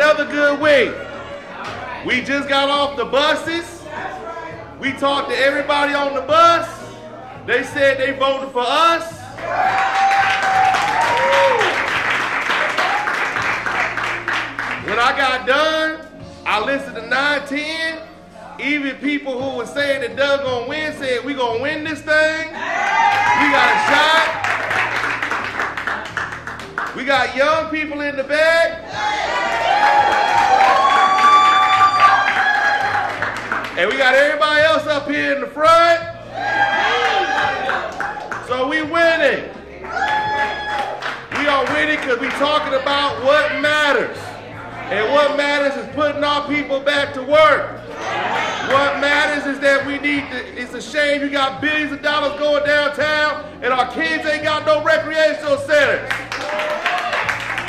another good week. We just got off the buses. We talked to everybody on the bus. They said they voted for us. When I got done, I listened to 910. Even people who were saying that Doug gonna win said we gonna win this thing. We got a shot. We got young people in the back. And we got everybody else up here in the front. So we winning. We are winning because we talking about what matters. And what matters is putting our people back to work. What matters is that we need to, it's a shame you got billions of dollars going downtown and our kids ain't got no recreational centers.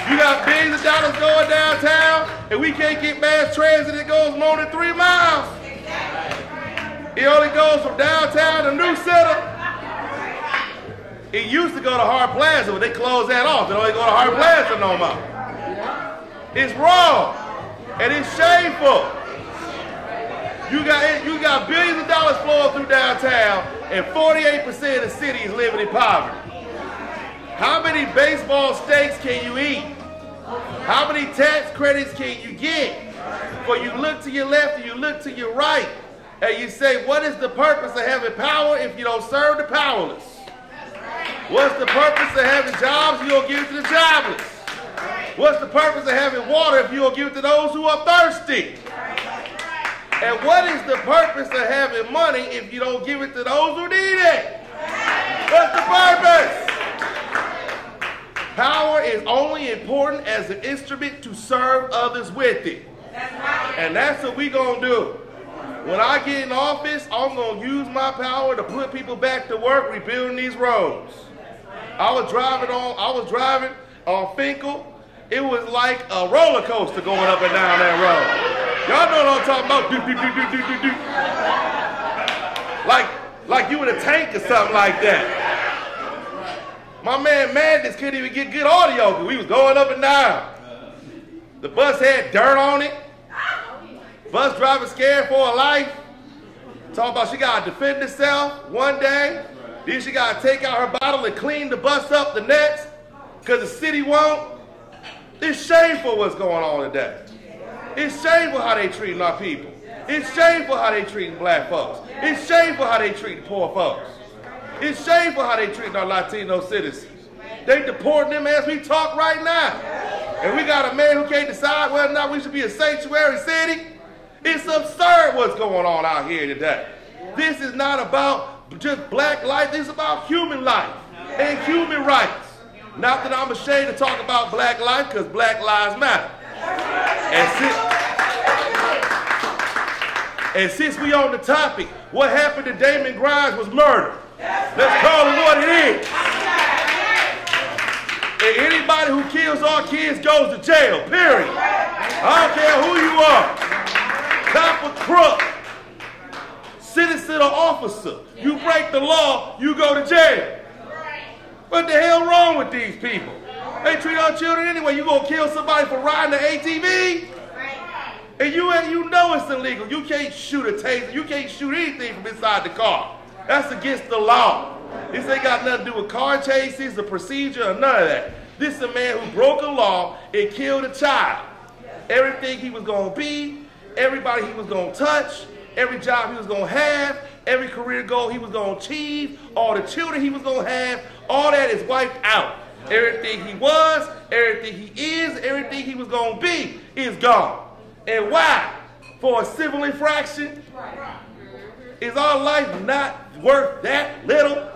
You got billions of dollars going downtown and we can't get mass transit that goes more than 3 miles. It only goes from downtown to New Center. It used to go to Hart Plaza, but they closed that off. They don't even go to Hart Plaza no more. It's wrong, and it's shameful. You got billions of dollars flowing through downtown, and 48% of the city is living in poverty. How many baseball steaks can you eat? How many tax credits can you get? For you look to your left and you look to your right, and you say, what is the purpose of having power if you don't serve the powerless? What's the purpose of having jobs if you don't give it to the jobless? What's the purpose of having water if you don't give it to those who are thirsty? And what is the purpose of having money if you don't give it to those who need it? What's the purpose? Power is only important as an instrument to serve others with it. And that's what we're going to do. When I get in office, I'm going to use my power to put people back to work rebuilding these roads. I was driving on Finkel. It was like a roller coaster going up and down that road. Y'all know what I'm talking about. Like you in a tank or something like that. My man Madness couldn't even get good audio because we was going up and down. The bus had dirt on it. Bus driver scared for her life. Talking about she got to defend herself one day. Then she got to take out her bottle and clean the bus up the next because the city won't. It's shameful what's going on today. It's shameful how they treating our people. It's shameful how they treating black folks. It's shameful how they treating poor folks. It's shameful how they treating our Latino citizens. They deporting them as we talk right now. And we got a man who can't decide whether or not we should be a sanctuary city. It's absurd what's going on out here today. This is not about just black life. This is about human life and human rights. Not that I'm ashamed to talk about black life, because black lives matter. And since we on the topic, what happened to Damon Grimes was murder. Let's call it what it is. And anybody who kills our kids goes to jail, period. I don't care who you are. Cop or crook, citizen or officer. You break the law, you go to jail. What the hell wrong with these people? They treat our children anyway. You gonna kill somebody for riding an ATV? And you know it's illegal. You can't shoot a taser. You can't shoot anything from inside the car. That's against the law. This ain't got nothing to do with car chases, the procedure, or none of that. This is a man who broke a law and killed a child. Everything he was gonna be, everybody he was gonna touch, every job he was gonna have, every career goal he was gonna achieve, all the children he was gonna have, all that is wiped out. Everything he was, everything he is, everything he was gonna be is gone. And why? For a civil infraction? Is our life not worth that little?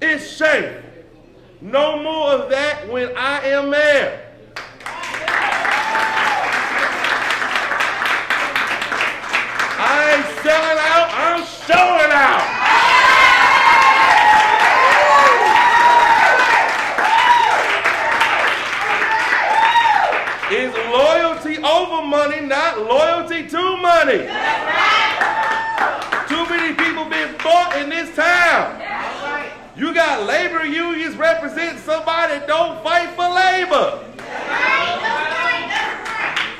It's shameful. No more of that when I am mayor. I ain't selling out, I'm showing out. It's loyalty over money, not loyalty to money. Too many people been bought in this town. You got labor unions representing somebody that don't fight for labor.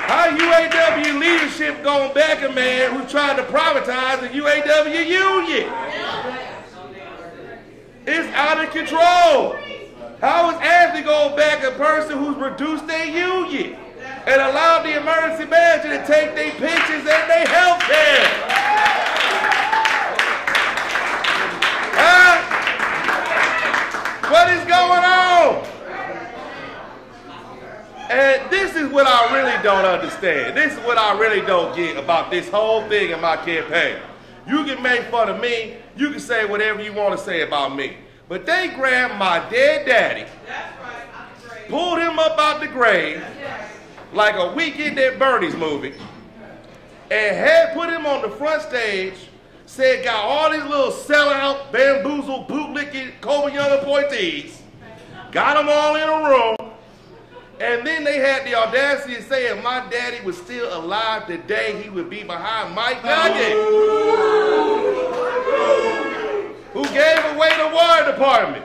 How UAW leadership going back a man who tried to privatize the UAW union? It's out of control. How is Ashley going back a person who's reduced their union and allowed the emergency manager to take their pensions and their health care? Huh? What is going on? And this is what I really don't understand. This is what I really don't get about this whole thing in my campaign. You can make fun of me. You can say whatever you want to say about me. But they grabbed my dead daddy, pulled him up out the grave like a Weekend at Bernie's movie, and had put him on the front stage, said got all these little sellout, bamboozled, bootlicking Coleman Young appointees, got them all in a room, and then they had the audacity to say if my daddy was still alive today, he would be behind Mike Duggan, who gave away the water department.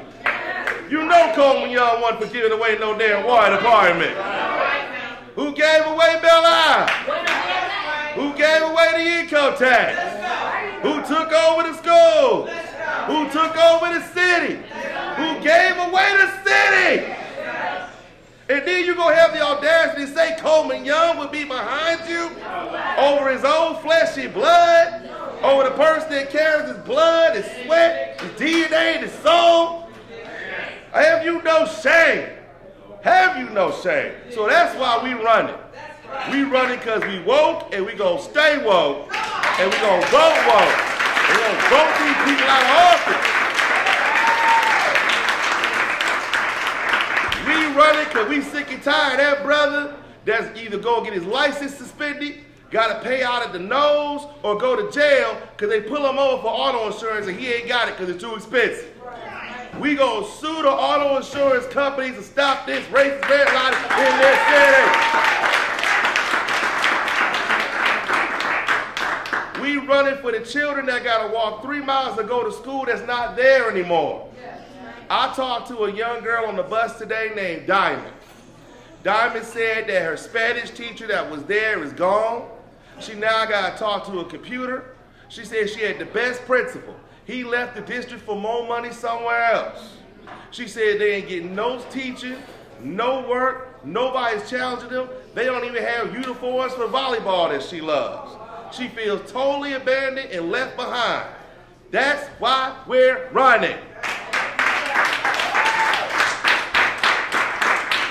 You know Coleman Young wasn't for giving away no damn water department. Who gave away Bel Air? Who gave away the income tax? Who took over the schools? Who took over the city? Who gave away the city? And then you gonna have the audacity to say Coleman Young would be behind you over his own flesh and blood, over the person that carries his blood, his sweat, his DNA, his soul. Have you no shame? Have you no shame? So that's why we running. We running because we woke and we gonna stay woke and we gonna vote woke. We gonna vote these people out of office. We running because we sick and tired of that brother that's either go get his license suspended, got to pay out at the nose, or go to jail because they pull him over for auto insurance and he ain't got it because it's too expensive. We gonna sue the auto insurance companies to stop this racist redlining in their city. We running for the children that gotta walk 3 miles to go to school that's not there anymore. I talked to a young girl on the bus today named Diamond. Diamond said that her Spanish teacher that was there is gone. She now got to talk to a computer. She said she had the best principal. He left the district for more money somewhere else. She said they ain't getting no teaching, no work, nobody's challenging them. They don't even have uniforms for volleyball that she loves. She feels totally abandoned and left behind. That's why we're running.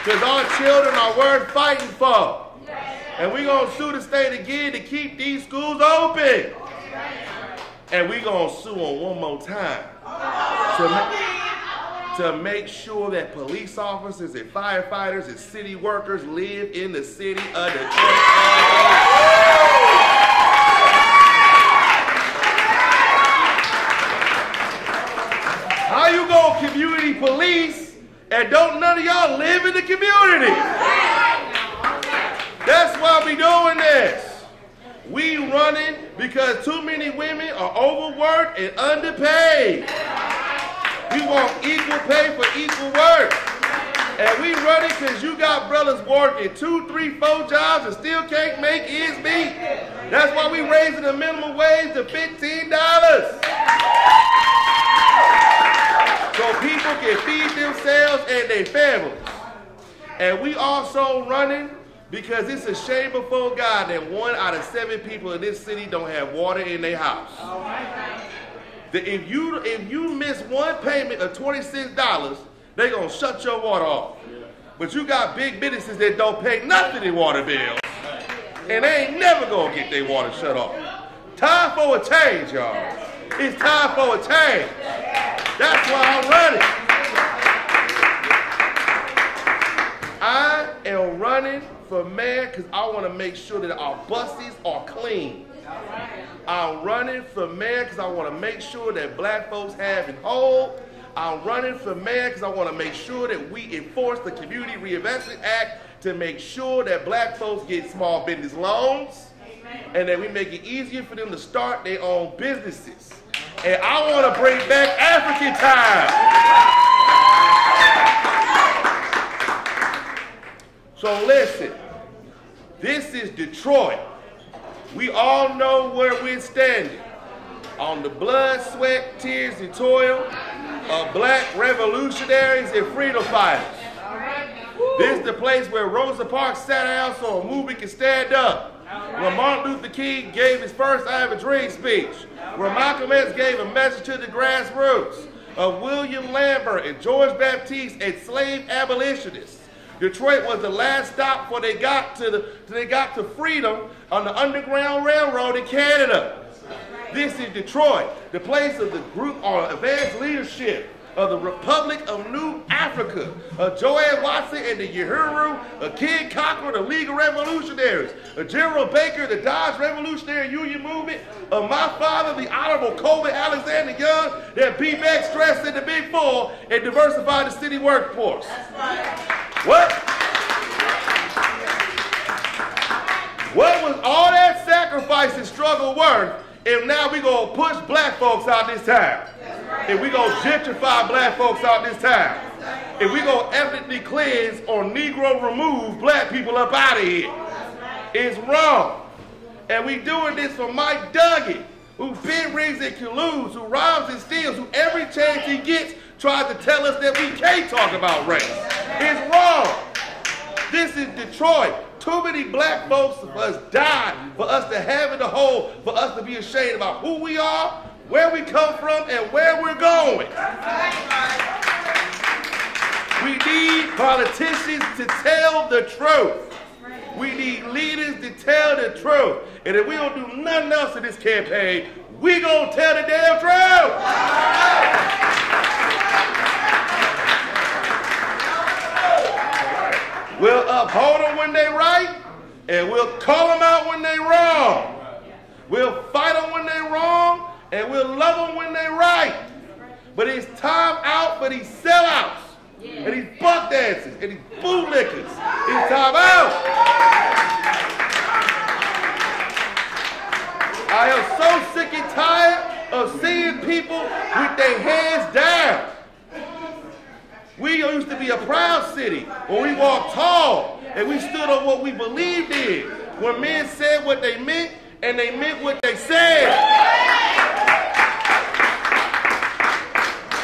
Because our children are worth fighting for. And we're going to sue the state again to keep these schools open. And we're going to sue them one more time to make sure that police officers and firefighters and city workers live in the city of Detroit. How you going to community police and don't none of y'all live in the community? That's why we doing this. We running because too many women are overworked and underpaid. We want equal pay for equal work. And we running because you got brothers working 2, 3, 4 jobs and still can't make ends meet. That's why we raising the minimum wage to $15. So people can feed themselves and their families. And we also running because it's a shame before God that 1 out of 7 people in this city don't have water in their house. That if you miss one payment of $26, they're going to shut your water off. But you got big businesses that don't pay nothing in water bills, and they ain't never going to get their water shut off. Time for a change, y'all. It's time for a change. That's why I'm running. I am running for mayor because I want to make sure that our buses are clean. I'm running for mayor because I want to make sure that black folks have it whole. I'm running for mayor because I want to make sure that we enforce the Community Reinvestment Act to make sure that black folks get small business loans and that we make it easier for them to start their own businesses. And I want to bring back African time. So listen, This is Detroit. We all know where we're standing. On the blood, sweat, tears, and toil of black revolutionaries and freedom fighters. This is the place where Rosa Parks sat down so a movement can stand up. Where Martin Luther King gave his first I Have a Dream speech. Where Malcolm X gave a message to the grassroots. Of William Lambert and George Baptiste and slave abolitionists. Detroit was the last stop before they got to freedom on the Underground Railroad in Canada. This is Detroit, the place of the group or advanced leadership of the Republic of New Africa, of Joanne Watson and the Uhuru, of King Cochrane, the League of Revolutionaries, of General Baker, the Dodge Revolutionary Union Movement, of my father, the Honorable Coleman Alexander Young, that beat back stress in the Big Four and diversified the city workforce. What? What was all that sacrifice and struggle worth if now we gonna push black folks out this town? If we gonna gentrify black folks out this town? If we gonna ethnically cleanse or Negro remove black people up out of here? It's wrong. And we doing this for Mike Duggan, who bid rings and colludes, who robs and steals, who every chance he gets tries to tell us that we can't talk about race. It's wrong. This is Detroit. Too many black folks must die for us to have in the hole, for us to be ashamed about who we are, where we come from, and where we're going. We need politicians to tell the truth. We need leaders to tell the truth. And if we don't do nothing else in this campaign, we gonna tell the damn truth. We'll uphold them when they right, and we'll call them out when they wrong. We'll fight them when they wrong, and we'll love them when they right. But it's time out for these sellouts, and these buck dancers, and these bootlickers. It's time out. I am so sick and tired of seeing people with their hands down. We used to be a proud city where we walked tall and we stood on what we believed in. When men said what they meant and they meant what they said.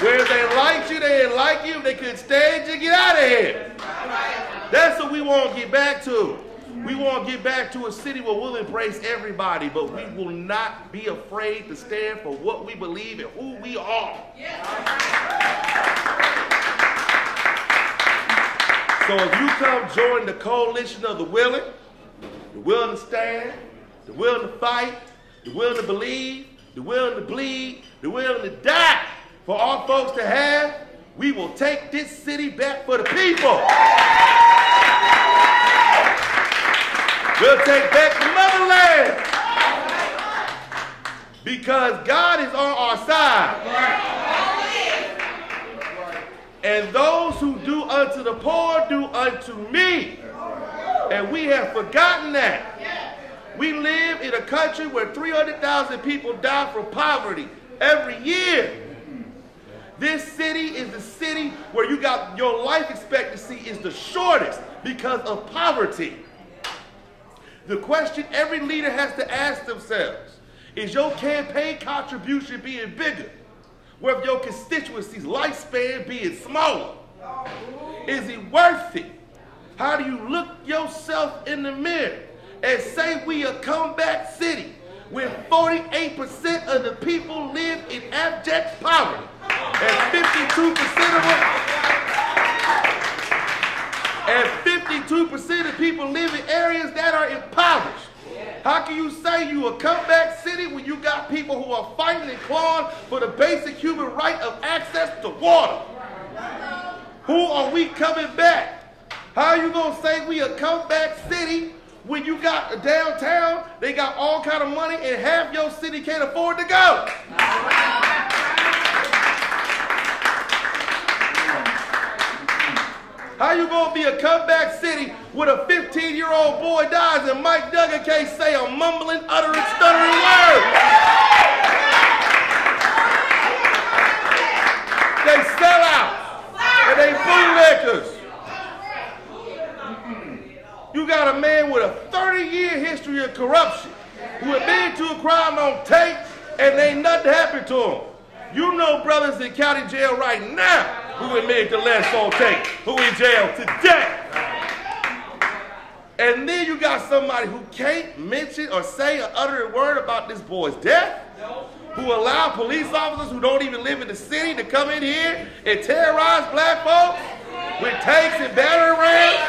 Where they liked you, they didn't like you. If they couldn't stand you, get out of here. That's what we want to get back to. We want to get back to a city where we'll embrace everybody, but we will not be afraid to stand for what we believe and who we are. So if you come join the coalition of the willing to stand, the willing to fight, the willing to believe, the willing to bleed, the willing to die for our folks to have, we will take this city back for the people. We'll take back the motherland. Because God is on our side. And those who do unto the poor do unto me. And we have forgotten that. We live in a country where 300,000 people die from poverty every year. This city is the city where you got your life expectancy is the shortest because of poverty. The question every leader has to ask themselves, is your campaign contribution being bigger? With your constituency's lifespan being smaller? Is it worth it? How do you look yourself in the mirror and say we a comeback city when 48% of the people live in abject poverty and 52% of people live in areas that are impoverished? How can you say you a comeback city when you got people who are fighting and clawing for the basic human right of access to water? Who are we coming back? How are you going to say we a comeback city when you got a downtown, they got all kind of money and half your city can't afford to go? How you gonna be a comeback city when a 15-year-old boy dies and Mike Duggan can't say a mumbling, uttering, stuttering word? They sell out and they bootlickers. You got a man with a 30 to corruption, who admitted to a crime on tape, and ain't nothing happened to them. You know brothers in county jail right now who admitted to less on tape, who in jail today. And then you got somebody who can't mention or say or utter a word about this boy's death, who allow police officers who don't even live in the city to come in here and terrorize black folks with tanks and battering rams.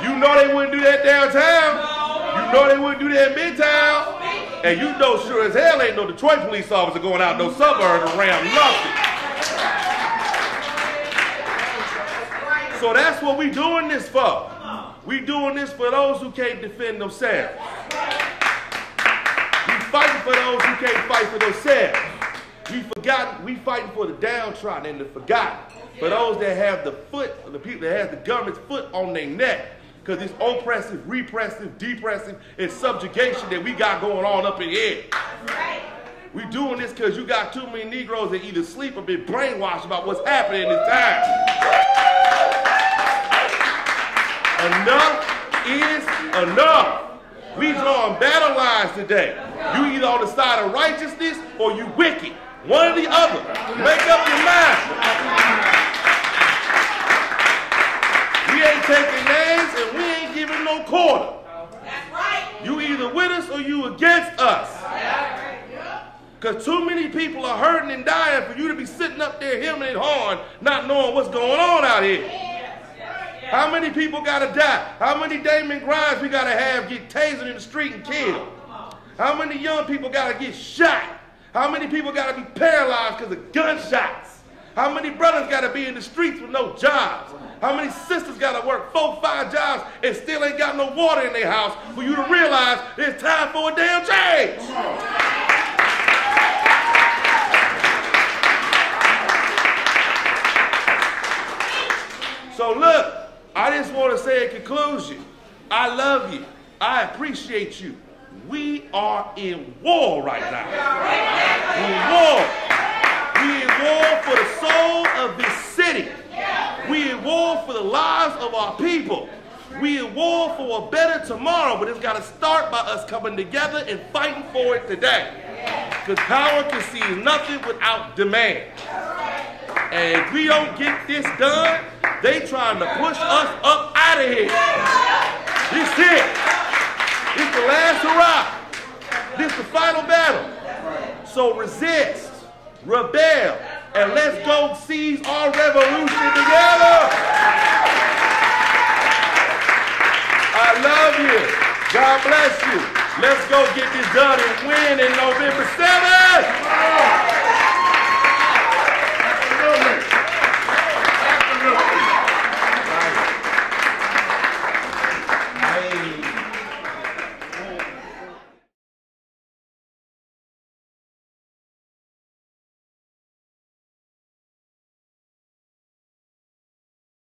You know they wouldn't do that downtown. You know they wouldn't do that in Midtown. And you know sure as hell ain't no Detroit police officer going out no suburb to ram nothing. So that's what we doing this for. We doing this for those who can't defend themselves. We fighting for those who can't fight for themselves. We fighting for the downtrodden and the forgotten. For those that have the people that have the government's foot on their neck. Because this oppressive, repressive, depressive, and subjugation that we got going on up in here. We doing this because you got too many Negroes that either sleep or been brainwashed about what's happening in this time. Enough is enough. We drawing battle lines today. You either on the side of righteousness or you wicked. One or the other. Make up your mind. We ain't taking names and we ain't giving no quarter. That's right. You either with us or you against us. Because too many people are hurting and dying for you to be sitting up there hemming and hawing, not knowing what's going on out here. How many people got to die? How many Damon Grimes we got to have get tasered in the street and killed? How many young people got to get shot? How many people got to be paralyzed because of gunshots? How many brothers got to be in the streets with no jobs? How many sisters got to work 4, 5 jobs and still ain't got no water in their house for you to realize it's time for a damn change? So look, I just want to say in conclusion, I love you. I appreciate you. We are in war right now. We're in war. We're in war for the soul of this city. We're in war for the lives of our people. We're in war for a better tomorrow, but it's got to start by us coming together and fighting for it today. Because power conceives nothing without demand. And if we don't get this done, they trying to push us up out of here. This is it. This the last hurrah. This the final battle. So resist, rebel, and let's go seize our revolution together. I love you. God bless you. Let's go get this done and win in November 7th.